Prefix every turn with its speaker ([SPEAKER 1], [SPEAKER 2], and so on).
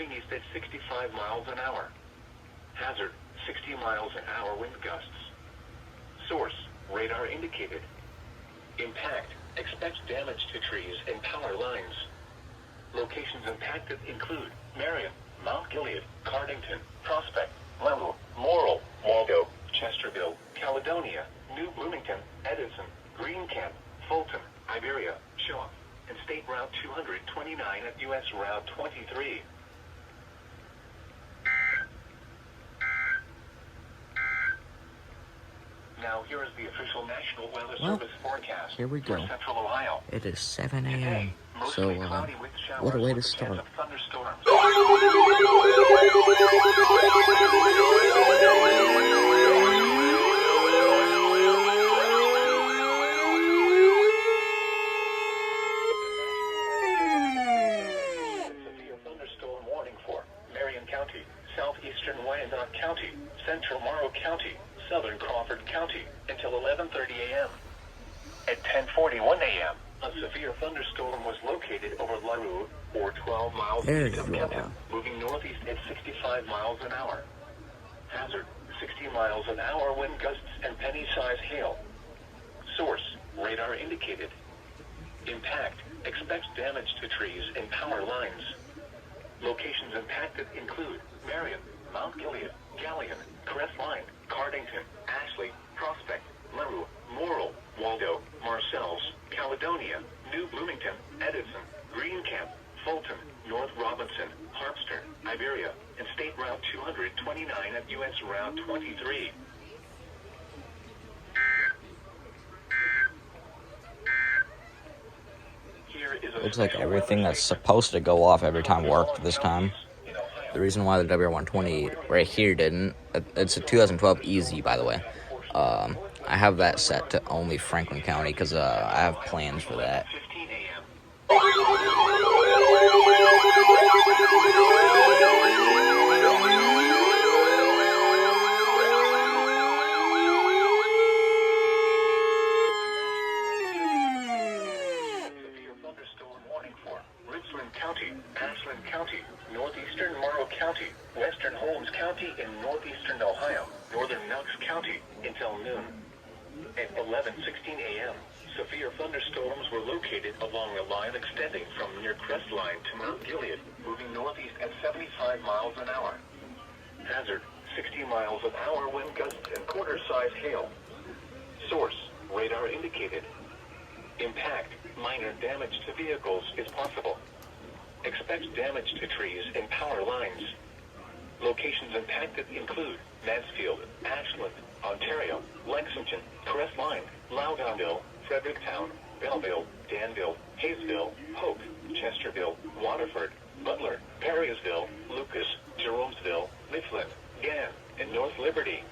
[SPEAKER 1] moving east at 65 miles an hour. Hazard, 60 miles an hour wind gusts. Source, radar indicated. Impact, expect damage to trees and power lines. Locations impacted include Marion, Mount Gilead, Cardington, Prospect, Lemuel, Morrill, Waldo, Chesterville, Caledonia, New Bloomington, Edison, Greencamp, Fulton, Iberia, Shaw, and State Route 229 at U.S. Route 23. Now here is the official National Weather Service forecast.
[SPEAKER 2] Here we go.
[SPEAKER 1] For Central Ohio.
[SPEAKER 2] It is 7 a.m.
[SPEAKER 1] Today,
[SPEAKER 2] So,
[SPEAKER 1] mostly cloudy with showers
[SPEAKER 2] what a way to
[SPEAKER 1] with a chance
[SPEAKER 2] start.
[SPEAKER 1] of thunderstorms. Severe thunderstorm warning for Marion County, southeastern Wyandotte County, central Morrow County, southern Crawford County, until 11:30 a.m. At 10:41 a.m., a severe thunderstorm was located over LaRue, or 12 miles east of Kenton, moving northeast at 65 miles an hour. Hazard, 60 miles an hour wind gusts and penny-size hail. Source, radar indicated. Impact, expect damage to trees and power lines. Locations impacted include Marion, Mount Gilead, Galleon, Crestline, Cardington, Ashley, Prospect, LaRue, Morrill, Waldo, Marcells, Caledonia, New Bloomington, Edison, Greencamp, Fulton, North Robinson, Harpster, Iberia, and State Route 229 at U.S. Route 23.
[SPEAKER 2] Looks like everything that's supposed to go off every time worked this time. The reason why the WR120 right here didn't, it's a 2012 Easy, by the way. I have that set to only Franklin County because I have plans for that.
[SPEAKER 1] County, Ashland County, northeastern Morrow County, western Holmes County, and northeastern Ohio, northern Knox County, until noon. At 11:16 a.m., severe thunderstorms were located along a line extending from near Crestline to Mount Gilead, moving northeast at 75 miles an hour. Hazard, 60 miles an hour wind gusts and quarter-size hail. Source, radar indicated. Impact, minor damage to vehicles is possible. Expect damage to trees and power lines. Locations impacted include Mansfield, Ashland, Ontario, Lexington, Crestline, Loudonville, Fredericktown, Belleville, Danville, Hayesville, Hope, Chesterville, Waterford, Butler, Perrysville, Lucas, Jeromesville, Mifflin, Gann, and North Liberty.